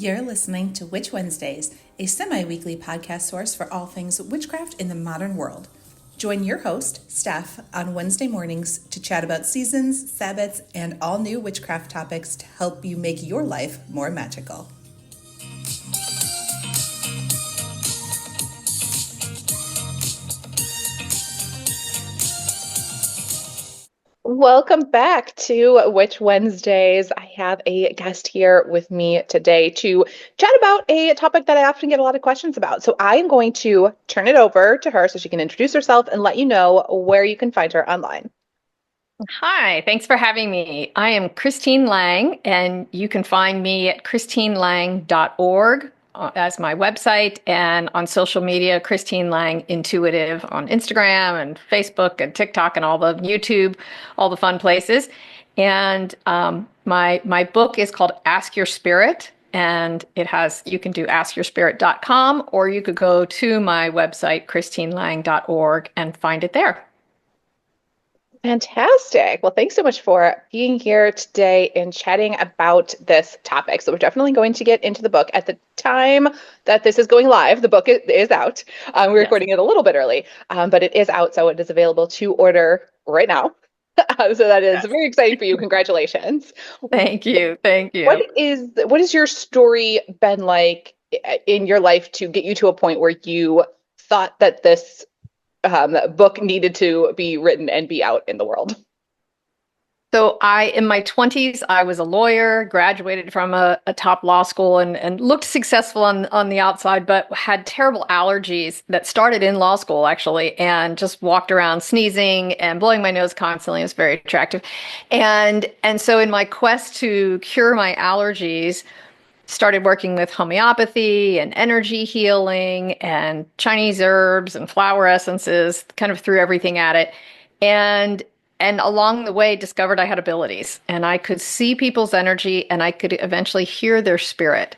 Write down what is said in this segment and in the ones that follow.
You're listening to Witch Wednesdays, a semi-weekly podcast source for all things witchcraft in the modern world. Join your host, Steph, on Wednesday mornings to chat about seasons, Sabbats, and all new witchcraft topics to help you make your life more magical. Welcome back to Witch Wednesdays. I have a guest here with me today to chat about a topic that I often get a lot of questions about. So I am going to turn it over to her so she can introduce herself and let you know where you can find her online. Hi, thanks for having me. I am Christine Lang, and you can find me at christinelang.org as my website, and on social media, Christine Lang Intuitive on Instagram and Facebook and TikTok and all the YouTube, all the fun places. And my book is called Ask Your Spirit, and you can do askyourspirit.com, or you could go to my website, christinelang.org, and find it there. Fantastic. Well, thanks so much for being here today and chatting about this topic. So we're definitely going to get into the book. At the time that this is going live, the book is out. We're recording it a little bit early, but it is out, so it is available to order right now. So that is very exciting for you. Congratulations. Thank you. Thank you. What is your story been like in your life to get you to a point where you thought that this book needed to be written and be out in the world? So in my 20s, I was a lawyer, graduated from a top law school and looked successful on the outside, but had terrible allergies that started in law school, actually, and just walked around sneezing and blowing my nose constantly. It was very attractive. And so in my quest to cure my allergies, started working with homeopathy and energy healing and Chinese herbs and flower essences, kind of threw everything at it. And along the way, discovered I had abilities and I could see people's energy and I could eventually hear their spirit.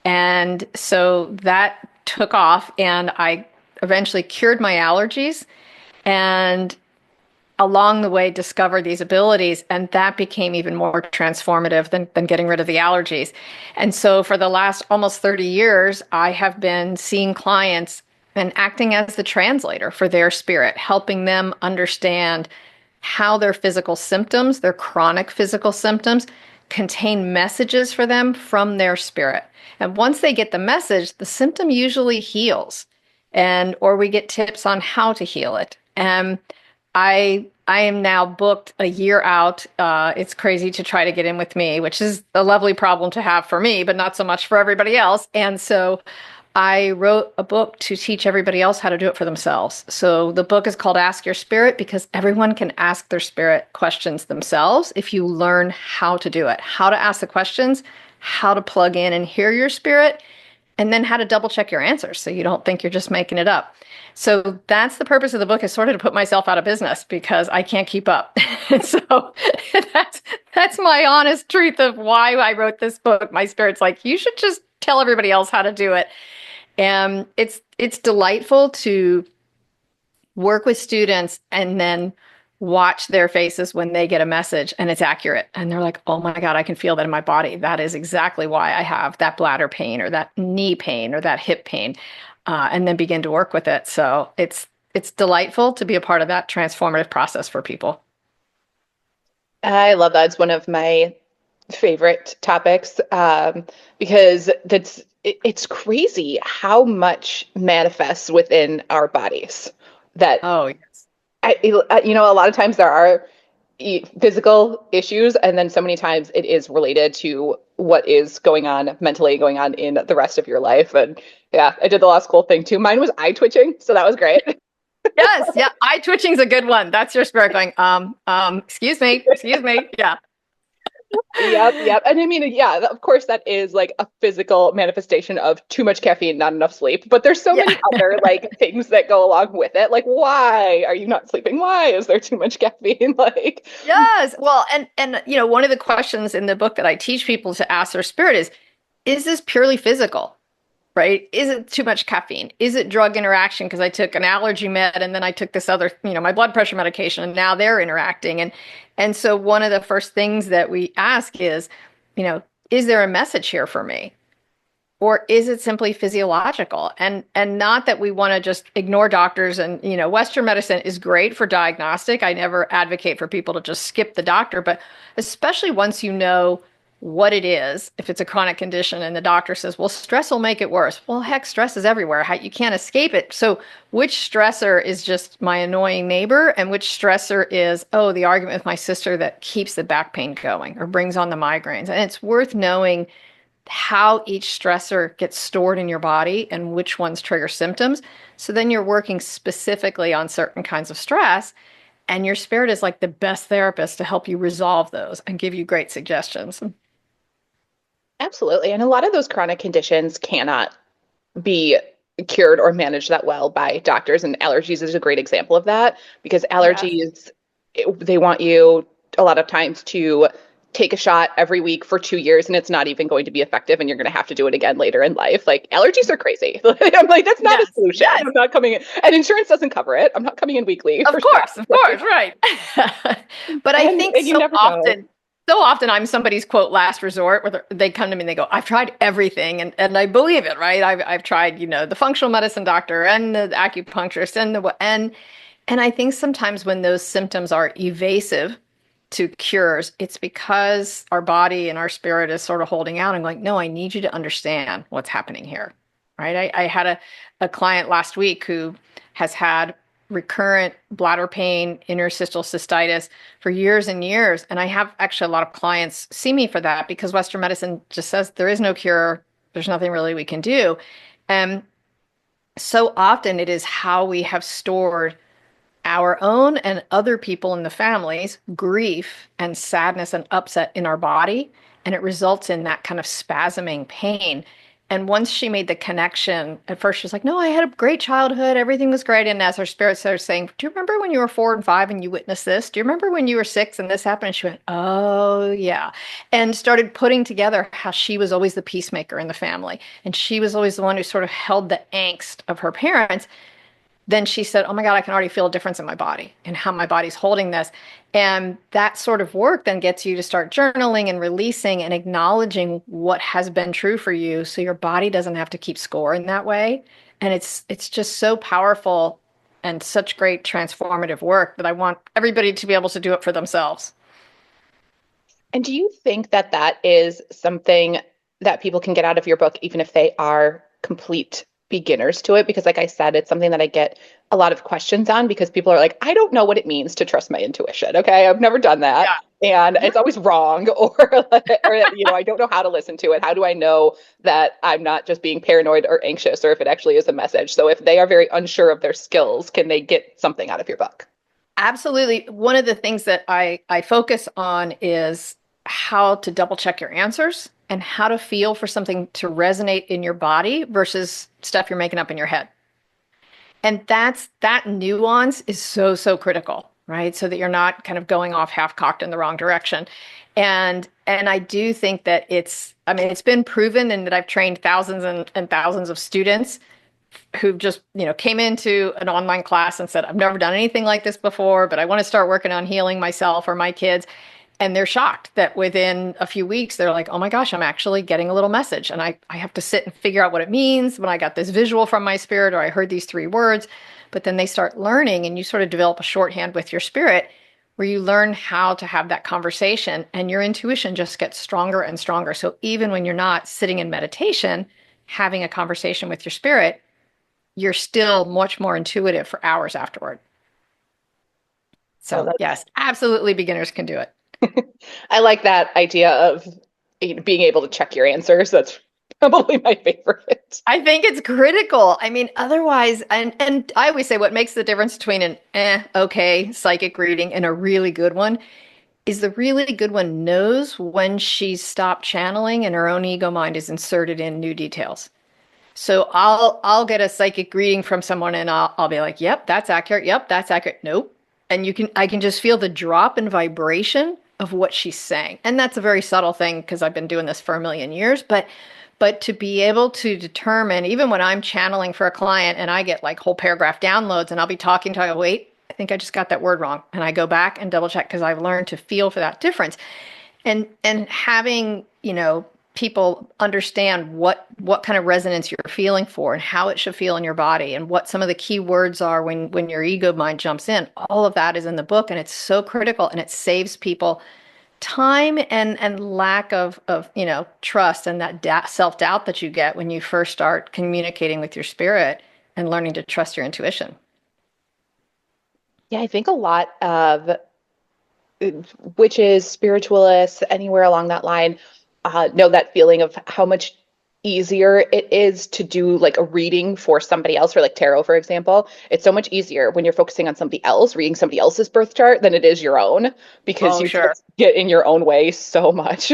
And so that took off and I eventually cured my allergies and along the way discovered these abilities, and that became even more transformative than getting rid of the allergies. And so for the last almost 30 years, I have been seeing clients and acting as the translator for their spirit, helping them understand how their physical symptoms, their chronic physical symptoms, contain messages for them from their spirit. And once they get the message, the symptom usually heals, or we get tips on how to heal it. And I am now booked a year out. It's crazy to try to get in with me, which is a lovely problem to have for me, but not so much for everybody else. And so I wrote a book to teach everybody else how to do it for themselves. So the book is called Ask Your Spirit because everyone can ask their spirit questions themselves if you learn how to do it, how to ask the questions, how to plug in and hear your spirit, and then how to double check your answers so you don't think you're just making it up. So that's the purpose of the book, is sort of to put myself out of business because I can't keep up. So that's my honest truth of why I wrote this book. My spirit's like, you should just tell everybody else how to do it. And it's delightful to work with students and then watch their faces when they get a message and it's accurate. And they're like, oh my God, I can feel that in my body. That is exactly why I have that bladder pain or that knee pain or that hip pain. And then begin to work with it. So it's delightful to be a part of that transformative process for people. I love that. It's one of my favorite topics because it's crazy how much manifests within our bodies. Oh, yes. A lot of times there are physical issues, and then so many times it is related to what is going on mentally, going on in the rest of your life. And yeah, I did the law school thing too. Mine was eye twitching, so that was great. Yes, yeah, eye twitching's a good one. That's your spirit going, excuse me, yeah. Yep. And I mean, yeah, of course, that is like a physical manifestation of too much caffeine, not enough sleep. But there's so many other like things that go along with it. Like, why are you not sleeping? Why is there too much caffeine? Like, yes. Well, and one of the questions in the book that I teach people to ask their spirit is this purely physical? Right? Is it too much caffeine? Is it drug interaction? Because I took an allergy med and then I took this other, my blood pressure medication, and now they're interacting. And so one of the first things that we ask is, is there a message here for me? or is it simply physiological? And not that we want to just ignore doctors. And Western medicine is great for diagnostic. I never advocate for people to just skip the doctor, but especially once you know what it is, if it's a chronic condition and the doctor says, well, stress will make it worse. Well, heck, stress is everywhere. You can't escape it. So which stressor is just my annoying neighbor, and which stressor is, the argument with my sister that keeps the back pain going or brings on the migraines? And it's worth knowing how each stressor gets stored in your body and which ones trigger symptoms. So then you're working specifically on certain kinds of stress, and your spirit is like the best therapist to help you resolve those and give you great suggestions. Absolutely. And a lot of those chronic conditions cannot be cured or managed that well by doctors. And allergies is a great example of that, because allergies, they want you a lot of times to take a shot every week for 2 years, and it's not even going to be effective, and you're going to have to do it again later in life. Like, allergies are crazy. I'm like, that's not a solution. I'm not coming in, and insurance doesn't cover it. I'm not coming in weekly. Of course, right. But I think so often I'm somebody's quote last resort, where they come to me and they go, I've tried everything, and I believe it, right? I've tried, the functional medicine doctor and the acupuncturist and I think sometimes when those symptoms are evasive to cures, it's because our body and our spirit is sort of holding out and going, no, I need you to understand what's happening here, right? I had a client last week who has had recurrent bladder pain, interstitial cystitis for years and years. And I have actually a lot of clients see me for that, because Western medicine just says there is no cure. There's nothing really we can do. And so often it is how we have stored our own and other people in the family's grief and sadness and upset in our body. And it results in that kind of spasming pain. And once she made the connection, at first she was like, no, I had a great childhood. Everything was great. And as her spirit started saying, do you remember when you were 4 and 5 and you witnessed this? Do you remember when you were 6 and this happened? And she went, oh, yeah. And started putting together how she was always the peacemaker in the family. And she was always the one who sort of held the angst of her parents. Then she said, oh my God, I can already feel a difference in my body and how my body's holding this. And that sort of work then gets you to start journaling and releasing and acknowledging what has been true for you, so your body doesn't have to keep score in that way. And it's just so powerful and such great transformative work that I want everybody to be able to do it for themselves. And do you think that that is something that people can get out of your book, even if they are complete beginners to it? Because like I said, it's something that I get a lot of questions on, because people are like, I don't know what it means to trust my intuition. Okay. I've never done that. Yeah. And it's always wrong, or I don't know how to listen to it. How do I know that I'm not just being paranoid or anxious, or if it actually is a message? So if they are very unsure of their skills, can they get something out of your book? Absolutely. One of the things that I focus on is how to double check your answers and how to feel for something to resonate in your body versus stuff you're making up in your head. And that nuance is so, so critical, right? So that you're not kind of going off half-cocked in the wrong direction. And I do think that it's been proven, and that I've trained thousands and thousands of students who've just, came into an online class and said, I've never done anything like this before, but I want to start working on healing myself or my kids. And they're shocked that within a few weeks, they're like, oh my gosh, I'm actually getting a little message. And I have to sit and figure out what it means when I got this visual from my spirit, or I heard these 3 words. But then they start learning, and you sort of develop a shorthand with your spirit where you learn how to have that conversation, and your intuition just gets stronger and stronger. So even when you're not sitting in meditation, having a conversation with your spirit, you're still much more intuitive for hours afterward. So yes, absolutely, beginners can do it. I like that idea of being able to check your answers. That's probably my favorite. I think it's critical. Otherwise, and I always say what makes the difference between an okay psychic reading and a really good one is the really good one knows when she's stopped channeling and her own ego mind is inserted in new details. So I'll get a psychic reading from someone and I'll be like, yep, that's accurate. Yep, that's accurate. Nope. And I can just feel the drop in vibration of what she's saying. And that's a very subtle thing, because I've been doing this for a million years, but to be able to determine, even when I'm channeling for a client and I get like whole paragraph downloads, and I'll be talking to her, wait, I think I just got that word wrong. And I go back and double check, because I've learned to feel for that difference. And having, people understand what kind of resonance you're feeling for and how it should feel in your body and what some of the key words are when your ego mind jumps in. All of that is in the book, and it's so critical, and it saves people time and lack of trust and that self-doubt that you get when you first start communicating with your spirit and learning to trust your intuition. Yeah, I think a lot of witches, spiritualists, anywhere along that line, know that feeling of how much easier it is to do like a reading for somebody else, or like tarot, for example. It's so much easier when you're focusing on somebody else, reading somebody else's birth chart, than it is your own, because you Sure. just get in your own way so much.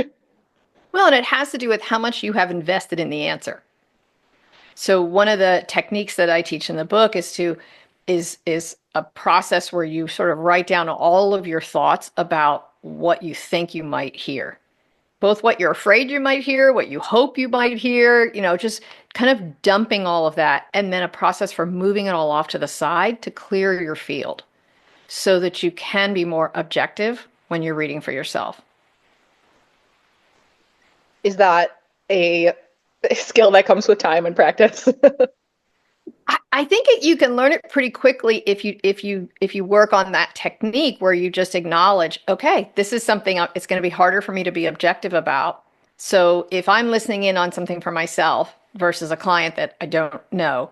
Well, and it has to do with how much you have invested in the answer. So one of the techniques that I teach in the book is a process where you sort of write down all of your thoughts about what you think you might hear. Both what you're afraid you might hear, what you hope you might hear, just kind of dumping all of that, and then a process for moving it all off to the side to clear your field so that you can be more objective when you're reading for yourself. Is that a skill that comes with time and practice? I think you can learn it pretty quickly if you work on that technique where you just acknowledge, okay, this is something it's going to be harder for me to be objective about. So if I'm listening in on something for myself versus a client that I don't know,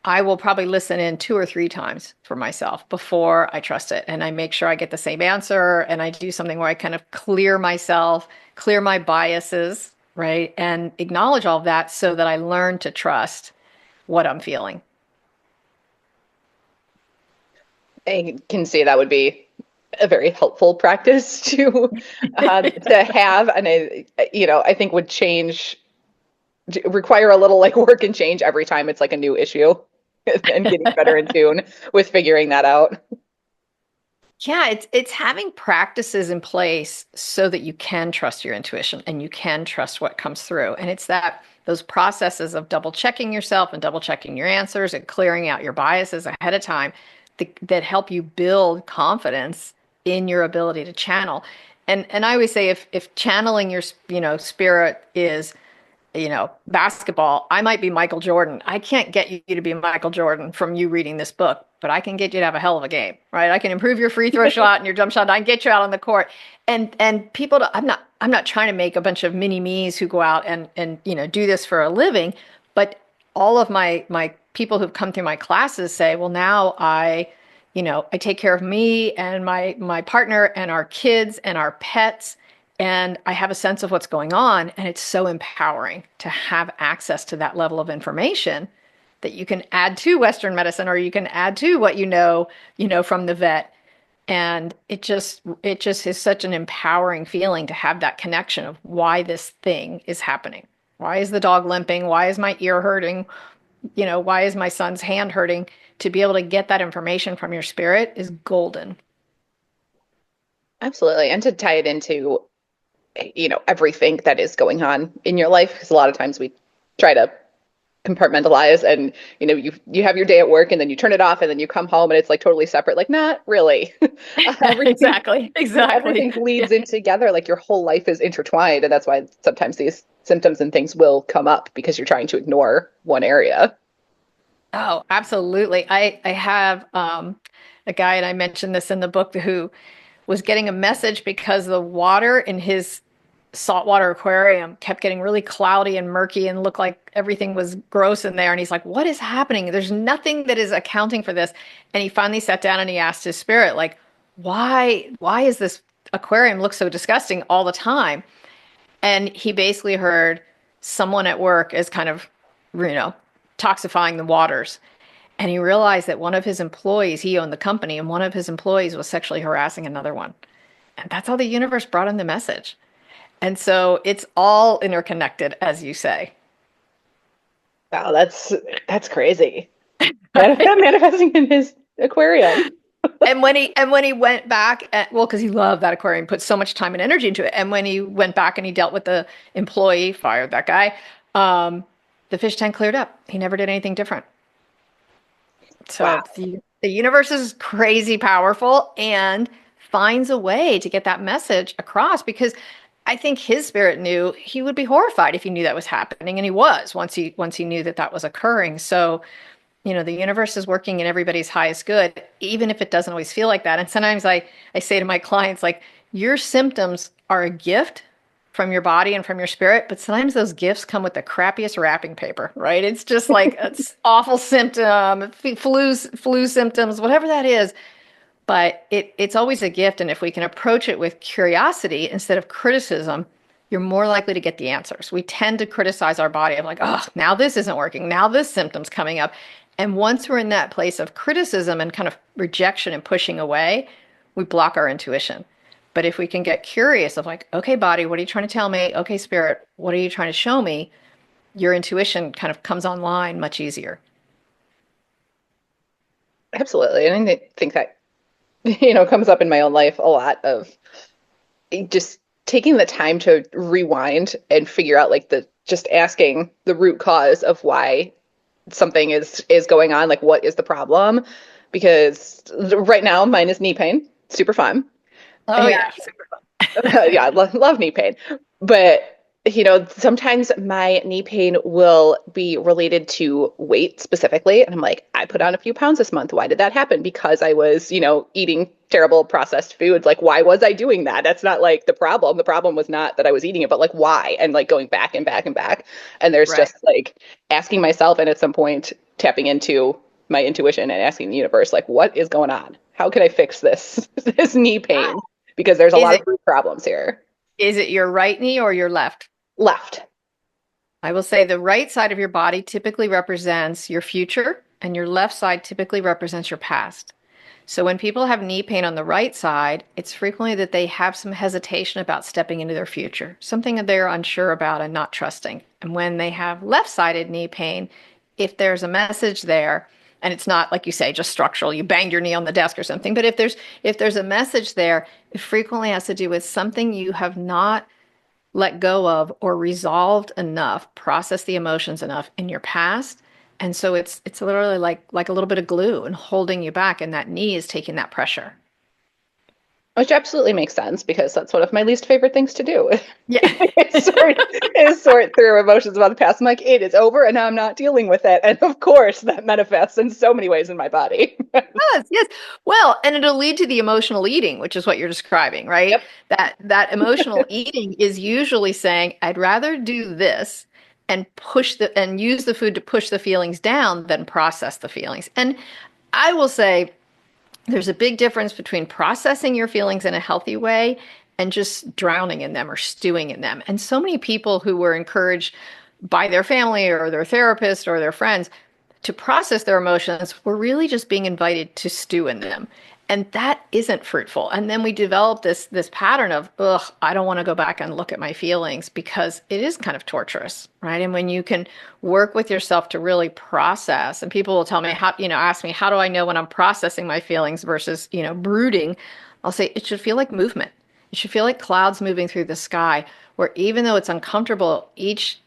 I will probably listen in 2 or 3 times for myself before I trust it. And I make sure I get the same answer, and I do something where I kind of clear myself, clear my biases, right? And acknowledge all of that so that I learn to trust what I'm feeling. I can see that would be a very helpful practice to have, and I think would require a little like work and change every time it's like a new issue, and getting better in tune with figuring that out. Yeah, it's having practices in place so that you can trust your intuition and you can trust what comes through. And it's those processes of double checking yourself and double checking your answers and clearing out your biases ahead of time that help you build confidence in your ability to channel. And I always say if channeling your spirit is basketball, I might be Michael Jordan. I can't get you to be Michael Jordan from you reading this book, but I can get you to have a hell of a game, right? I can improve your free throw shot and your jump shot. I can get you out on the court. And people, I'm not trying to make a bunch of mini me's who go out and do this for a living, but all of my people who've come through my classes say, well, now I take care of me and my partner and our kids and our pets, and I have a sense of what's going on. And it's so empowering to have access to that level of information that you can add to Western medicine, or you can add to what from the vet. And it just is such an empowering feeling to have that connection of why this thing is happening. Why is the dog limping? Why is my ear hurting? Why is my son's hand hurting? To be able to get that information from your spirit is golden. Absolutely. And to tie it into everything that is going on in your life, because a lot of times we try to compartmentalize, and you have your day at work and then you turn it off and then you come home and it's like totally separate. Like, not really. Exactly Everything bleeds in together. Like your whole life is intertwined, and that's why sometimes these symptoms and things will come up, because you're trying to ignore one area. Oh, absolutely. I have a guy, and I mentioned this in the book, who was getting a message because the water in his saltwater aquarium kept getting really cloudy and murky and looked like everything was gross in there. And he's like, what is happening? There's nothing that is accounting for this. And he finally sat down and he asked his spirit, like, why is this aquarium look so disgusting all the time? And he basically heard someone at work is kind of, toxifying the waters. And he realized that one of his employees, he owned the company, and one of his employees was sexually harassing another one. And that's how the universe brought him the message. And so it's all interconnected, as you say. Wow, that's crazy. Manifesting in his aquarium. and when he went back, because he loved that aquarium, put so much time and energy into it. And when he went back and he dealt with the employee, fired that guy, the fish tank cleared up. He never did anything different. So wow. The universe is crazy powerful and finds a way to get that message across, because I think his spirit knew he would be horrified if he knew that was happening, and he was once he knew that that was occurring. So, the universe is working in everybody's highest good, even if it doesn't always feel like that. And sometimes I say to my clients, like, your symptoms are a gift from your body and from your spirit, but sometimes those gifts come with the crappiest wrapping paper, right? It's just like it's awful symptom, flu symptoms, whatever that is. But it's always a gift. And if we can approach it with curiosity instead of criticism, you're more likely to get the answers. We tend to criticize our body of like, oh, now this isn't working. Now this symptom's coming up. And once we're in that place of criticism and kind of rejection and pushing away, we block our intuition. But if we can get curious of like, okay, body, what are you trying to tell me? Okay, spirit, what are you trying to show me? Your intuition kind of comes online much easier. Absolutely. And I think that, comes up in my own life a lot of just taking the time to rewind and figure out like just asking the root cause of why something is going on, like what is the problem? Because right now mine is knee pain, super fun. Oh yeah, super fun. Yeah, love knee pain. But sometimes my knee pain will be related to weight specifically. And I'm like, I put on a few pounds this month. Why did that happen? Because I was, eating terrible processed foods. Like, why was I doing that? That's not like the problem. The problem was not that I was eating it, but like why? And like going back and back and back. And there's just like asking myself and at some point tapping into my intuition and asking the universe, like, what is going on? How can I fix this knee pain? Because there's a lot of root problems here. Is it your right knee or your left? Left. I will say the right side of your body typically represents your future, and your left side typically represents your past. So when people have knee pain on the right side, it's frequently that they have some hesitation about stepping into their future, something that they're unsure about and not trusting. And when they have left-sided knee pain, if there's a message there, and it's not, like you say, just structural, you banged your knee on the desk or something, but if there's a message there, it frequently has to do with something you have not let go of or resolved enough, process the emotions enough in your past. And so it's literally like a little bit of glue and holding you back, and that knee is taking that pressure. Which absolutely makes sense, because that's one of my least favorite things to do. Yeah. is sort through emotions about the past. I'm like, it is over and now I'm not dealing with it. And of course that manifests in so many ways in my body. Yes. Well, and it'll lead to the emotional eating, which is what you're describing, right? Yep. That emotional eating is usually saying, I'd rather do this and use the food to push the feelings down than process the feelings. And I will say, there's a big difference between processing your feelings in a healthy way and just drowning in them or stewing in them. And so many people who were encouraged by their family or their therapist or their friends to process their emotions were really just being invited to stew in them. And that isn't fruitful. And then we develop this pattern of, I don't want to go back and look at my feelings, because it is kind of torturous, right? And when you can work with yourself to really process, and people will tell me, ask me, how do I know when I'm processing my feelings versus, brooding? I'll say it should feel like movement. It should feel like clouds moving through the sky, where even though it's uncomfortable,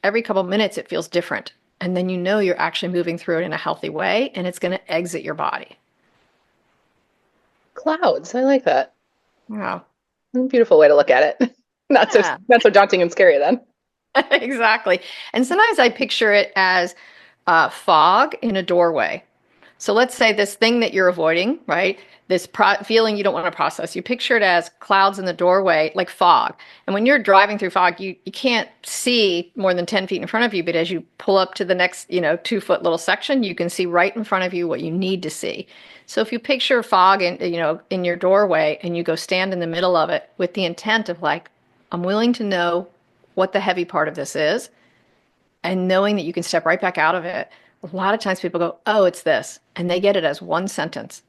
every couple of minutes it feels different. And then you're actually moving through it in a healthy way, and it's going to exit your body. Clouds. I like that. Wow. Beautiful way to look at it. Not so daunting and scary then. Exactly. And sometimes I picture it as fog in a doorway. So let's say this thing that you're avoiding, right? This feeling you don't want to process. You picture it as clouds in the doorway, like fog. And when you're driving through fog, you can't see more than 10 feet in front of you. But as you pull up to the next, 2-foot little section, you can see right in front of you what you need to see. So if you picture fog in your doorway and you go stand in the middle of it with the intent of like, I'm willing to know what the heavy part of this is, and knowing that you can step right back out of it. A lot of times people go, oh, it's this. And they get it as one sentence.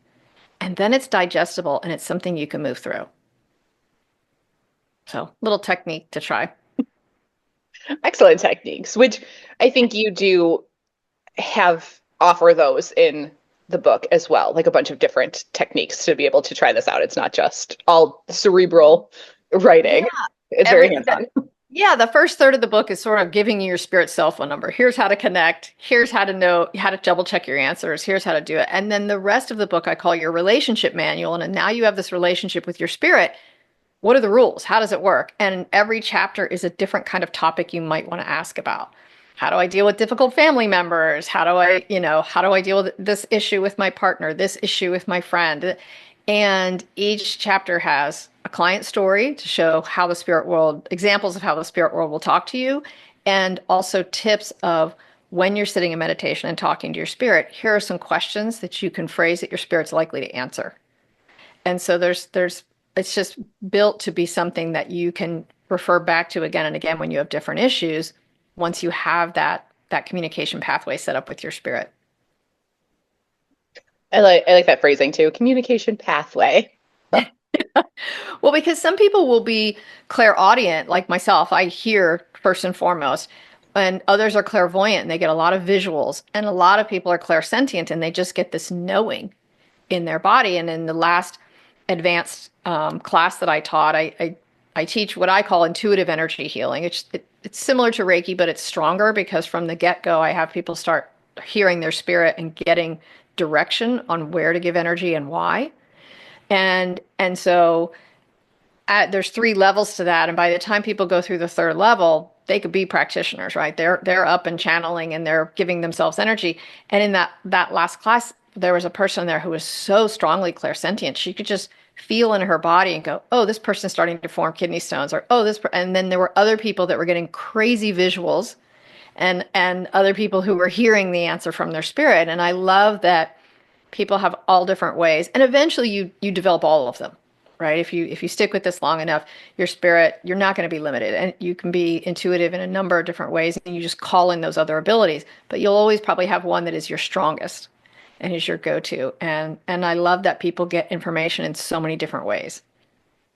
And then it's digestible and it's something you can move through. So, little technique to try. Excellent techniques, which I think you do offer those in the book as well, like a bunch of different techniques to be able to try this out. It's not just all cerebral writing. Yeah, it's very hands-on. Yeah, the first third of the book is sort of giving you your spirit cell phone number. Here's how to connect. Here's how to know, how to double check your answers. Here's how to do it. And then the rest of the book I call your relationship manual. And now you have this relationship with your spirit what are the rules? How does it work? And every chapter is a different kind of topic you might want to ask about. How do I deal with difficult family members? How do I deal with this issue with my partner, this issue with my friend? And each chapter has a client story to show how the spirit world, examples of how the spirit world will talk to you, and also tips of when you're sitting in meditation and talking to your spirit, here are some questions that you can phrase that your spirit's likely to answer. And so it's just built to be something that you can refer back to again and again when you have different issues, once you have that communication pathway set up with your spirit. I like that phrasing too, communication pathway. Well, because some people will be clairaudient, like myself. I hear first and foremost, and others are clairvoyant and they get a lot of visuals. And a lot of people are clairsentient and they just get this knowing in their body. And in the last advanced class that I taught, I teach what I call intuitive energy healing. It's similar to Reiki, but it's stronger because from the get-go, I have people start hearing their spirit and getting direction on where to give energy and why. And so there's 3 levels to that. And by the time people go through the 3rd level, they could be practitioners, right? They're up and channeling and they're giving themselves energy. And in that last class, there was a person there who was so strongly clairsentient. She could just feel in her body and go, oh, this person's starting to form kidney stones, or oh, and then there were other people that were getting crazy visuals and other people who were hearing the answer from their spirit. And I love that people have all different ways. And eventually you develop all of them, right? If you stick with this long enough, your spirit, you're not going to be limited. And you can be intuitive in a number of different ways. And you just call in those other abilities. But you'll always probably have one that is your strongest and is your go-to. And I love that people get information in so many different ways.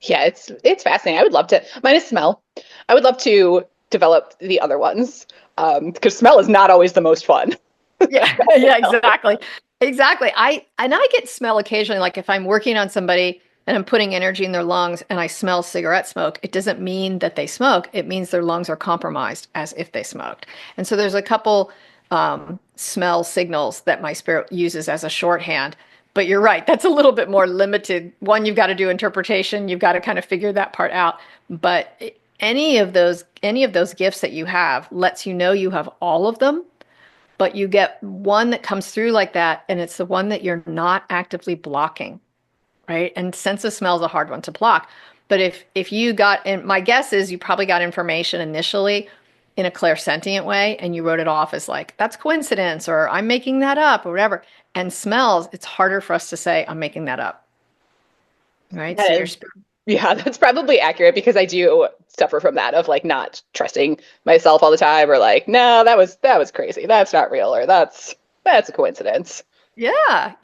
Yeah, it's fascinating. I would love to, mine is smell. I would love to develop the other ones because smell is not always the most fun. Yeah, exactly. Exactly. I get smell occasionally, like if I'm working on somebody and I'm putting energy in their lungs and I smell cigarette smoke, it doesn't mean that they smoke. It means their lungs are compromised as if they smoked. And so there's a couple smell signals that my spirit uses as a shorthand. But you're right, that's a little bit more limited. One, you've got to do interpretation. You've got to kind of figure that part out. But any of those gifts that you have lets you know you have all of them. But you get one that comes through like that, and it's the one that you're not actively blocking, right? And sense of smell is a hard one to block. But if you got, and my guess is you probably got information initially in a clairsentient way, and you wrote it off as like, that's coincidence, or I'm making that up, or whatever. And smells, it's harder for us to say, I'm making that up, right? So yeah, that's probably accurate because I do suffer from that of like not trusting myself all the time, or like, no, that was crazy. That's not real, or that's a coincidence. Yeah.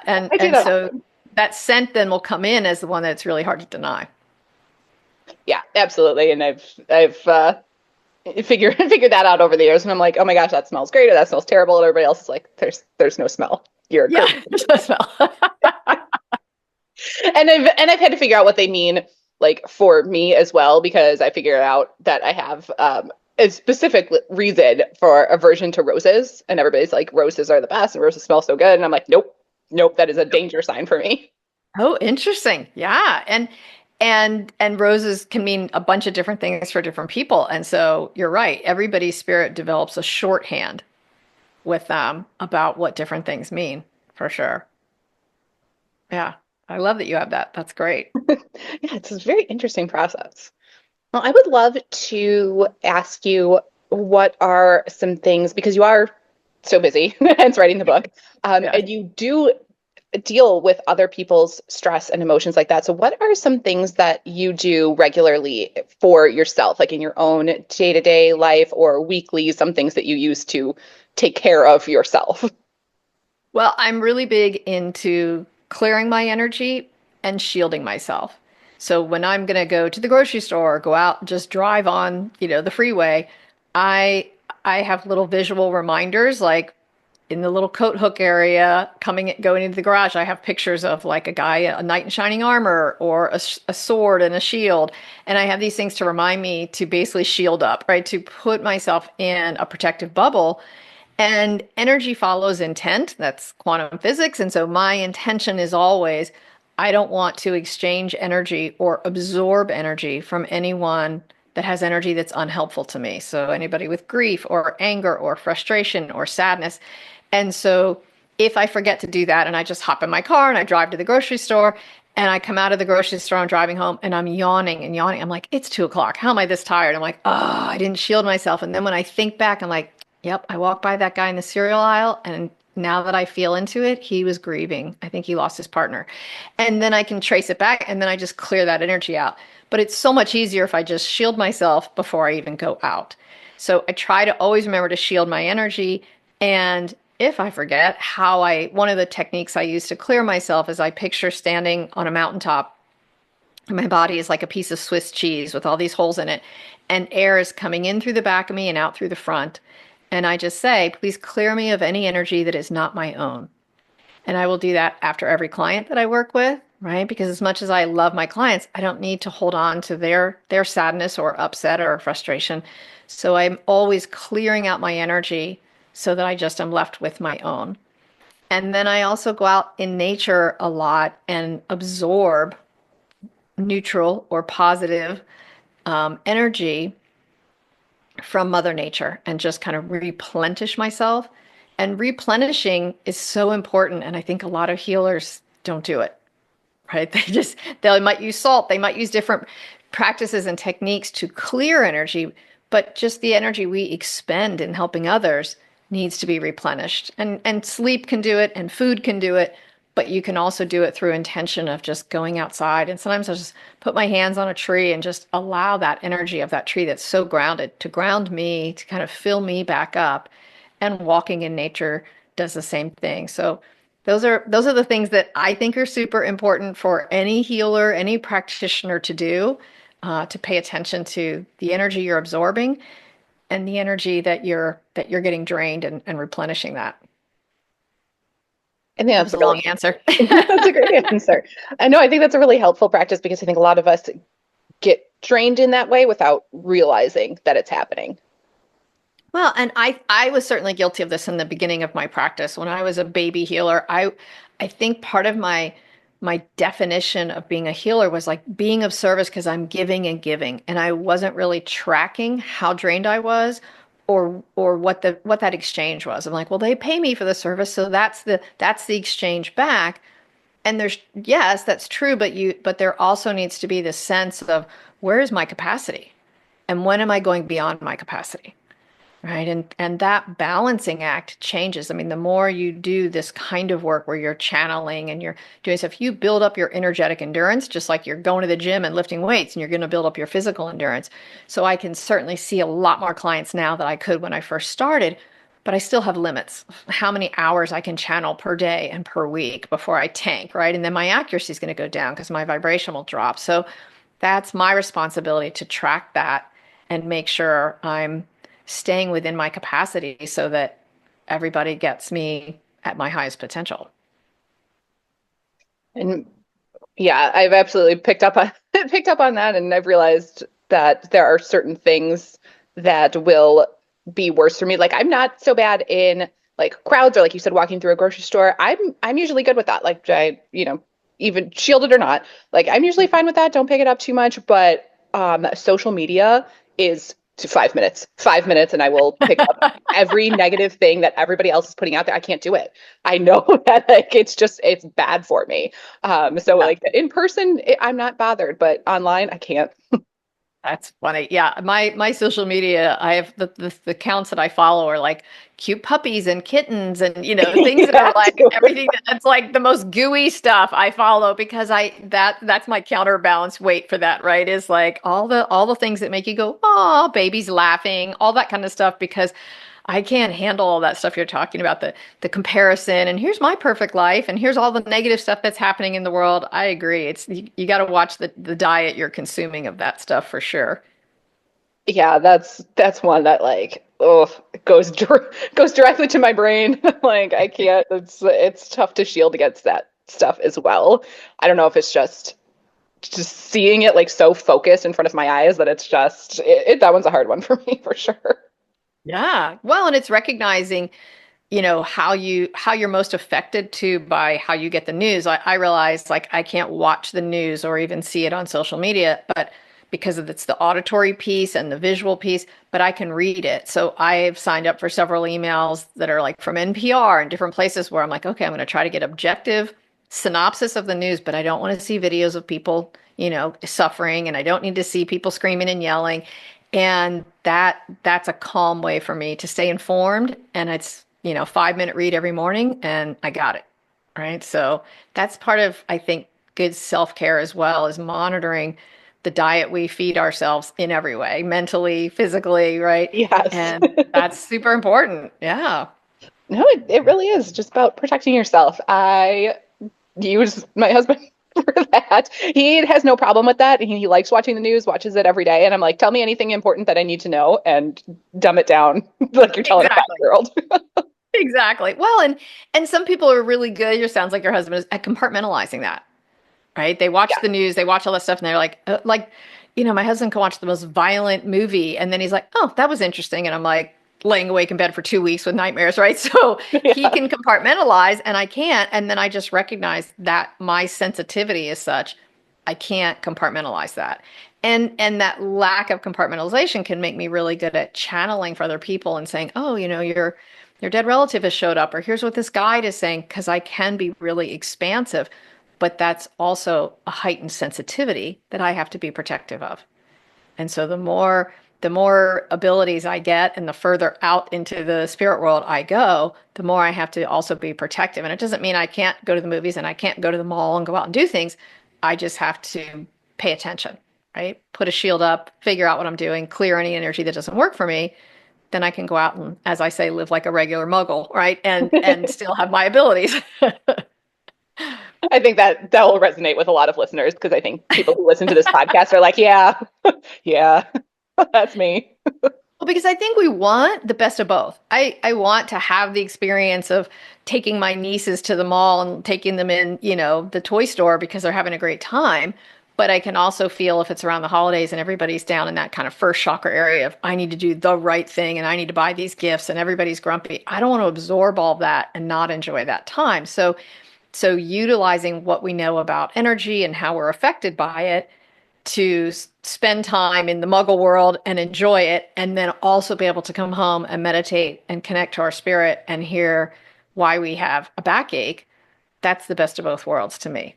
And so that scent then will come in as the one that's really hard to deny. Yeah, absolutely. And I've figured that out over the years, and I'm like, oh my gosh, that smells great, or that smells terrible, and everybody else is like, there's no smell. There's no smell. And I've had to figure out what they mean, like for me as well, because I figured out that I have a specific reason for aversion to roses, and everybody's like, roses are the best, and roses smell so good, and I'm like, nope, that is a danger sign for me. Oh, interesting. Yeah, and roses can mean a bunch of different things for different people, and so you're right. Everybody's spirit develops a shorthand with them about what different things mean, for sure. Yeah. I love that you have that. That's great. Yeah, it's a very interesting process. Well, I would love to ask you what are some things, because you are so busy, hence writing the book, and you do deal with other people's stress and emotions like that. So what are some things that you do regularly for yourself, like in your own day-to-day life or weekly, some things that you use to take care of yourself? Well, I'm really big into clearing my energy and shielding myself. So when I'm going to go to the grocery store or go out, just drive on, the freeway, I have little visual reminders, like in the little coat hook area, going into the garage, I have pictures of like a guy, a knight in shining armor, or a sword and a shield. And I have these things to remind me to basically shield up, right? To put myself in a protective bubble. And energy follows intent. That's quantum physics. And so my intention is always, I don't want to exchange energy or absorb energy from anyone that has energy that's unhelpful to me. So anybody with grief or anger or frustration or sadness. And so if I forget to do that and I just hop in my car and I drive to the grocery store and I come out of the grocery store, I'm driving home and I'm yawning and yawning. I'm like, it's 2 o'clock. How am I this tired? I'm like, oh, I didn't shield myself. And then when I think back, I'm like, yep, I walked by that guy in the cereal aisle, and now that I feel into it, he was grieving. I think he lost his partner. And then I can trace it back and then I just clear that energy out. But it's so much easier if I just shield myself before I even go out. So I try to always remember to shield my energy. And if I forget one of the techniques I use to clear myself is I picture standing on a mountaintop. My body is like a piece of Swiss cheese with all these holes in it, and air is coming in through the back of me and out through the front. And I just say, please clear me of any energy that is not my own. And I will do that after every client that I work with, right? Because as much as I love my clients, I don't need to hold on to their sadness or upset or frustration. So I'm always clearing out my energy so that I just am left with my own. And then I also go out in nature a lot and absorb neutral or positive energy from Mother Nature and just kind of replenish myself. And replenishing is so important. And I think a lot of healers don't do it, right? They might use salt, they might use different practices and techniques to clear energy, but just the energy we expend in helping others needs to be replenished. And sleep can do it and food can do it, but you can also do it through intention of just going outside. And sometimes I just put my hands on a tree and just allow that energy of that tree that's so grounded to ground me, to kind of fill me back up. And walking in nature does the same thing. So those are the things that I think are super important for any healer, any practitioner to do, to pay attention to the energy you're absorbing and the energy that you're getting drained and replenishing that. I think that's a long answer. That's a great answer. I think that's a really helpful practice because I think a lot of us get drained in that way without realizing that it's happening. Well, and I was certainly guilty of this in the beginning of my practice. When I was a baby healer, I think part of my definition of being a healer was like being of service because I'm giving and giving. And I wasn't really tracking how drained I was or what that exchange was. I'm like, well, they pay me for the service, so that's the exchange back. And yes, that's true, but there also needs to be this sense of where is my capacity and when am I going beyond my capacity? Right. And that balancing act changes. I mean, the more you do this kind of work where you're channeling and you're doing stuff, you build up your energetic endurance, just like you're going to the gym and lifting weights, and you're going to build up your physical endurance. So I can certainly see a lot more clients now than I could when I first started, but I still have limits. How many hours I can channel per day and per week before I tank, right? And then my accuracy is going to go down because my vibration will drop. So that's my responsibility to track that and make sure I'm staying within my capacity so that everybody gets me at my highest potential. And yeah, I've absolutely picked up on that, and I've realized that there are certain things that will be worse for me. Like I'm not so bad in like crowds or like you said, walking through a grocery store. I'm usually good with that. Like even shielded or not, like I'm usually fine with that. Don't pick it up too much. But social media is to 5 minutes, and I will pick up every negative thing that everybody else is putting out there. I can't do it. I know that like it's bad for me. So like in person, I'm not bothered, but online I can't. That's funny. Yeah, my social media, I have the accounts that I follow are like cute puppies and kittens and things that are like everything that's like the most gooey stuff I follow because that's my counterbalance weight for that, right? Is like all the things that make you go, oh, baby's laughing, all that kind of stuff, because I can't handle all that stuff you're talking about, the comparison and here's my perfect life and here's all the negative stuff that's happening in the world. I agree. It's you got to watch the diet you're consuming of that stuff for sure. Yeah, that's one that like goes directly to my brain. Like I can't. It's tough to shield against that stuff as well. I don't know if it's just seeing it like so focused in front of my eyes that it's just that one's a hard one for me for sure. Yeah. Well, and it's recognizing how you're most affected to by how you get the news. I realize like I can't watch the news or even see it on social media, but because it's the auditory piece and the visual piece, but I can read it. So I've signed up for several emails that are like from NPR and different places where I'm like, okay, I'm going to try to get objective synopsis of the news, but I don't want to see videos of people, suffering, and I don't need to see people screaming and yelling. And that's a calm way for me to stay informed. And it's, 5-minute read every morning and I got it. Right. So that's part of, I think, good self-care as well, is monitoring the diet we feed ourselves in every way, mentally, physically, right? Yes. And that's super important. Yeah. No, it really is just about protecting yourself. I use my husband for that. He has no problem with that. He likes watching the news, watches it every day. And I'm like, tell me anything important that I need to know and dumb it down like you're telling Exactly. a 5-year-old. Exactly. Well, and some people are really good. It sounds like your husband is at compartmentalizing that, right? They watch Yeah. the news, they watch all that stuff, and they're like, my husband can watch the most violent movie, and then he's like, oh, that was interesting, and I'm like laying awake in bed for 2 weeks with nightmares, right? So he Yeah. can compartmentalize, and I can't, and then I just recognize that my sensitivity is such, I can't compartmentalize that. And that lack of compartmentalization can make me really good at channeling for other people and saying, oh, your dead relative has showed up, or here's what this guide is saying, because I can be really expansive, but that's also a heightened sensitivity that I have to be protective of. And so the more abilities I get and the further out into the spirit world I go, the more I have to also be protective. And it doesn't mean I can't go to the movies and I can't go to the mall and go out and do things. I just have to pay attention, right? Put a shield up, figure out what I'm doing, clear any energy that doesn't work for me. Then I can go out and, as I say, live like a regular muggle, right? And still have my abilities. I think that will resonate with a lot of listeners, because I think people who listen to this podcast are like, yeah, yeah, that's me. Well, because I think we want the best of both. I want to have the experience of taking my nieces to the mall and taking them in, the toy store because they're having a great time. But I can also feel if it's around the holidays and everybody's down in that kind of first chakra area of I need to do the right thing and I need to buy these gifts and everybody's grumpy. I don't want to absorb all of that and not enjoy that time. So utilizing what we know about energy and how we're affected by it to spend time in the muggle world and enjoy it, and then also be able to come home and meditate and connect to our spirit and hear why we have a backache. That's the best of both worlds to me.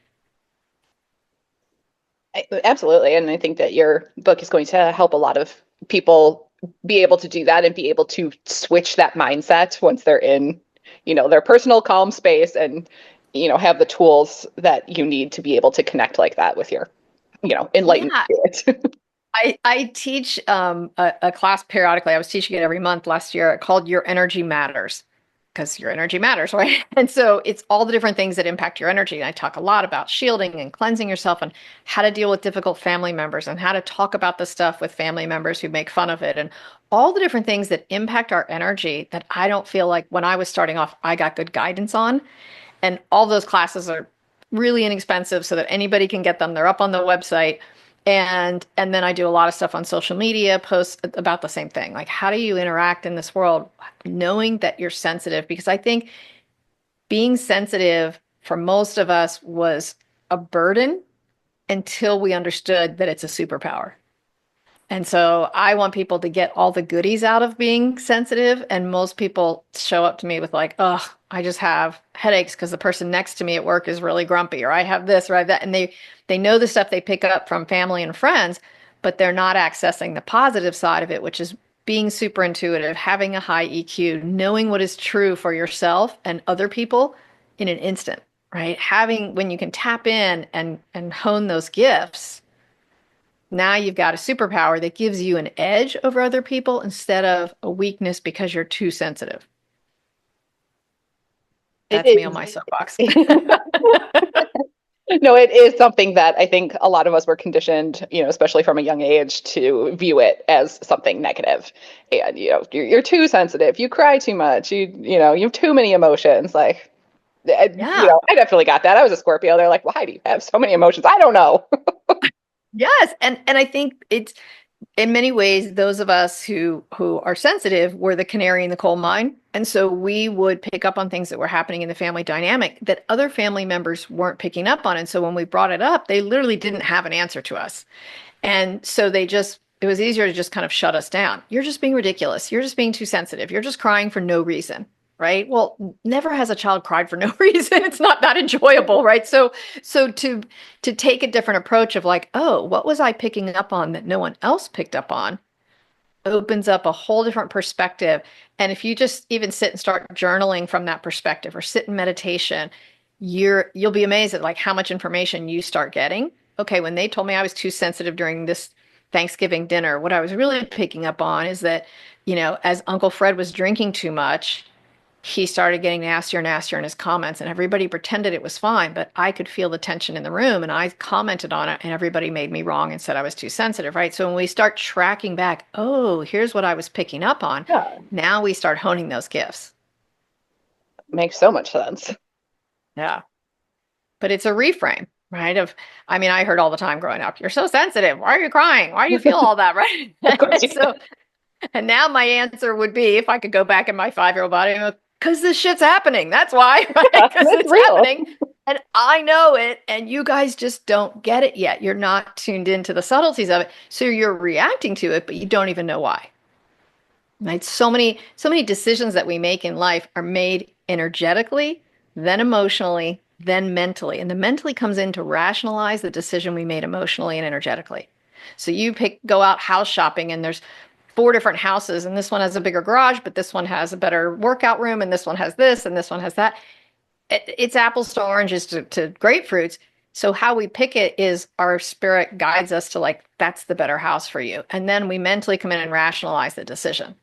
Absolutely. And I think that your book is going to help a lot of people be able to do that and be able to switch that mindset once they're in, their personal calm space, and, have the tools that you need to be able to connect like that with your, enlightened spirit. I teach a class periodically. I was teaching it every month last year called Your Energy Matters, because your energy matters, right? And so it's all the different things that impact your energy. And I talk a lot about shielding and cleansing yourself and how to deal with difficult family members and how to talk about the stuff with family members who make fun of it and all the different things that impact our energy that I don't feel like when I was starting off, I got good guidance on. And all those classes are really inexpensive so that anybody can get them. They're up on the website. And then I do a lot of stuff on social media, posts about the same thing. Like, how do you interact in this world, knowing that you're sensitive? Because I think being sensitive for most of us was a burden until we understood that it's a superpower. And so I want people to get all the goodies out of being sensitive. And most people show up to me with like, oh, I just have headaches because the person next to me at work is really grumpy, or I have this, or I have that. And they know the stuff they pick up from family and friends, but they're not accessing the positive side of it, which is being super intuitive, having a high EQ, knowing what is true for yourself and other people in an instant, right? When you can tap in and hone those gifts, now you've got a superpower that gives you an edge over other people instead of a weakness because you're too sensitive. That's me on my soapbox. No, it is something that I think a lot of us were conditioned, especially from a young age, to view it as something negative. And, you're too sensitive. You cry too much. You have too many emotions. Like, Yeah. I definitely got that. I was a Scorpio. They're like, why do you have so many emotions? I don't know. Yes. And I think in many ways, those of us who are sensitive were the canary in the coal mine. And so we would pick up on things that were happening in the family dynamic that other family members weren't picking up on. And so when we brought it up, they literally didn't have an answer to us. And so it was easier to just kind of shut us down. You're just being ridiculous. You're just being too sensitive. You're just crying for no reason. Right. Well, never has a child cried for no reason. It's not that enjoyable. Right. So to take a different approach of like, oh, what was I picking up on that no one else picked up on, opens up a whole different perspective. And if you just even sit and start journaling from that perspective or sit in meditation, you'll be amazed at like how much information you start getting. Okay. When they told me I was too sensitive during this Thanksgiving dinner, what I was really picking up on is that, as Uncle Fred was drinking too much, he started getting nastier and nastier in his comments, and everybody pretended it was fine, but I could feel the tension in the room, and I commented on it, and everybody made me wrong and said I was too sensitive, right? So when we start tracking back, oh, here's what I was picking up on, now we start honing those gifts. Makes so much sense. Yeah. But it's a reframe, right? I heard all the time growing up, you're so sensitive. Why are you crying? Why do you feel all that, right? And now my answer would be, if I could go back in my 5-year-old body, because this shit's happening. That's why, right? Because it's real. Happening. And I know it. And you guys just don't get it yet. You're not tuned into the subtleties of it. So you're reacting to it, but you don't even know why. Right? So many decisions that we make in life are made energetically, then emotionally, then mentally. And the mentally comes in to rationalize the decision we made emotionally and energetically. So you go out house shopping, and there's 4 different houses, and this one has a bigger garage, but this one has a better workout room, and this one has this, and this one has that. It's apples to oranges to grapefruits. So how we pick it is our spirit guides us to like, that's the better house for you. And then we mentally come in and rationalize the decision.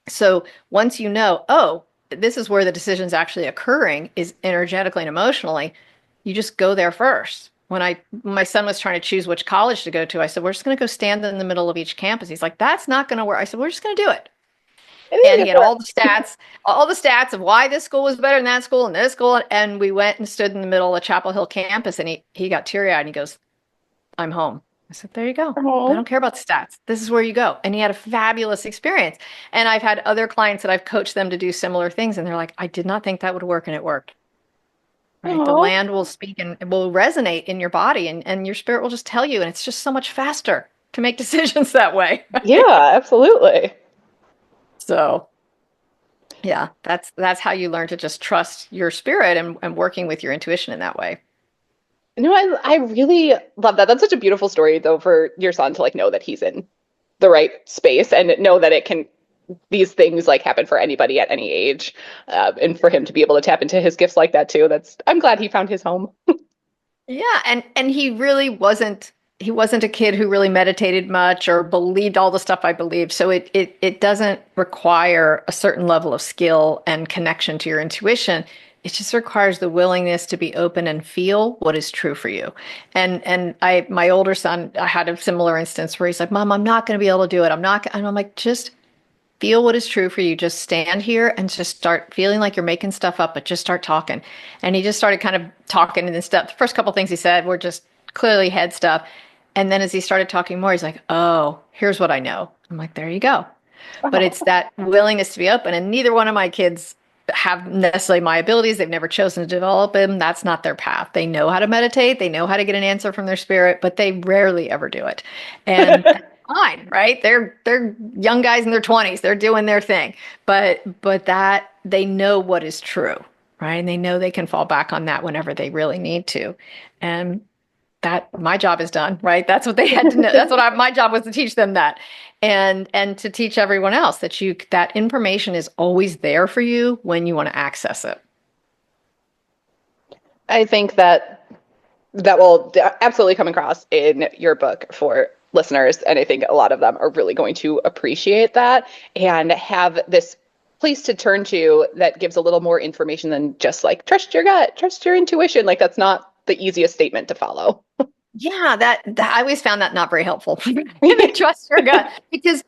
So once you know, oh, this is where the decision's actually occurring, is energetically and emotionally, you just go there first. When my son was trying to choose which college to go to, I said, we're just going to go stand in the middle of each campus. He's like, that's not going to work. I said, we're just going to do it. And he had all the stats of why this school was better than that school and this school. And we went and stood in the middle of Chapel Hill campus, and he got teary-eyed and he goes, I'm home. I said, there you go. I don't care about the stats. This is where you go. And he had a fabulous experience. And I've had other clients that I've coached them to do similar things. And they're like, I did not think that would work. And it worked. Right? The land will speak and it will resonate in your body, and your spirit will just tell you. And it's just so much faster to make decisions that way. Yeah, absolutely. So yeah, that's how you learn to just trust your spirit and working with your intuition in that way. No, I really love that. That's such a beautiful story, though, for your son to like know that he's in the right space and know that these things like happen for anybody at any age, and for him to be able to tap into his gifts like that too. I'm glad he found his home. Yeah, and he really wasn't a kid who really meditated much or believed all the stuff I believed. So it doesn't require a certain level of skill and connection to your intuition. It just requires the willingness to be open and feel what is true for you. And my older son, I had a similar instance where he's like, Mom, I'm not going to be able to do it. And I'm like, just feel what is true for you. Just stand here and just start feeling like you're making stuff up, but just start talking. And he just started kind of talking and stuff. The first couple of things he said were just clearly head stuff. And then as he started talking more, he's like, oh, here's what I know. I'm like, there you go. But it's that willingness to be open. And neither one of my kids have necessarily my abilities. They've never chosen to develop them. That's not their path. They know how to meditate. They know how to get an answer from their spirit, but they rarely ever do it. And fine, right? They're young guys in their 20s. They're doing their thing. But that they know what is true, right? And they know they can fall back on that whenever they really need to. And that my job is done, right? That's what they had to know. That's what my job was, to teach them that. And to teach everyone else that information is always there for you when you want to access it. I think that will absolutely come across in your book for listeners. And I think a lot of them are really going to appreciate that and have this place to turn to that gives a little more information than just like, trust your gut, trust your intuition. Like, that's not the easiest statement to follow. Yeah, that I always found that not very helpful. Trust your gut, because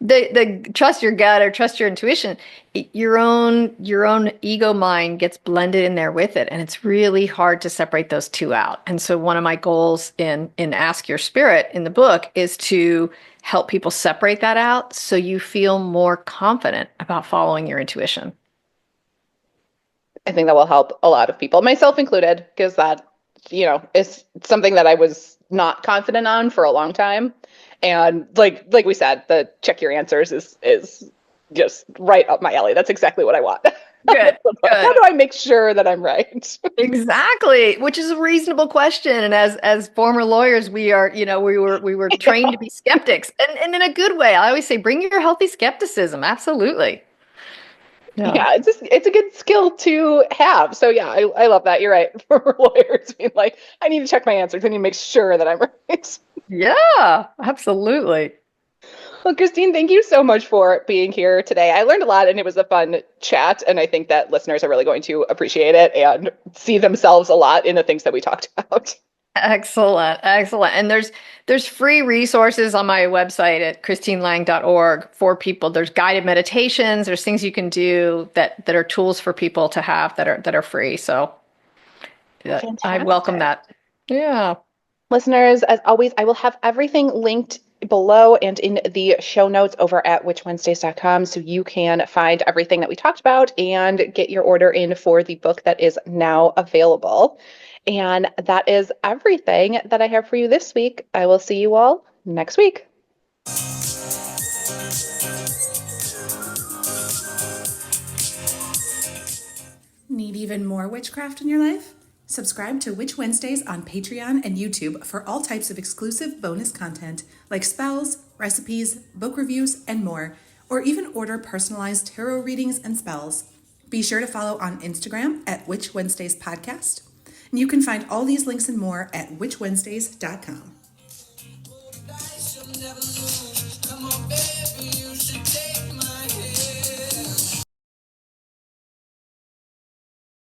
The trust your gut or trust your intuition, your own ego mind gets blended in there with it, and it's really hard to separate those two out. And so one of my goals in Ask Your Spirit in the book is to help people separate that out so you feel more confident about following your intuition. I think that will help a lot of people, myself included, because that, is something that I was not confident on for a long time. And like we said, the check your answers is just right up my alley. That's exactly what I want. Good. How do I make sure that I'm right? Exactly, which is a reasonable question. And as former lawyers, we are, we were trained to be skeptics, and in a good way. I always say, bring your healthy skepticism. Absolutely. Yeah, it's a good skill to have. So yeah, I love that. You're right. For lawyers being like, I need to check my answers. I need to make sure that I'm right. Yeah, absolutely. Well, Christine, thank you so much for being here today. I learned a lot and it was a fun chat. And I think that listeners are really going to appreciate it and see themselves a lot in the things that we talked about. Excellent. And there's free resources on my website at christinelang.org for people. There's guided meditations, there's things you can do that are tools for people to have that are free. So I welcome that. Yeah. Listeners, as always, I will have everything linked below and in the show notes over at witchwednesdays.com, so you can find everything that we talked about and get your order in for the book that is now available. And that is everything that I have for you this week. I will see you all next week. Need even more witchcraft in your life? Subscribe to Witch Wednesdays on Patreon and YouTube for all types of exclusive bonus content like spells, recipes, book reviews, and more, or even order personalized tarot readings and spells. Be sure to follow on Instagram at Witch Wednesdays Podcast. And you can find all these links and more at witchwednesdays.com.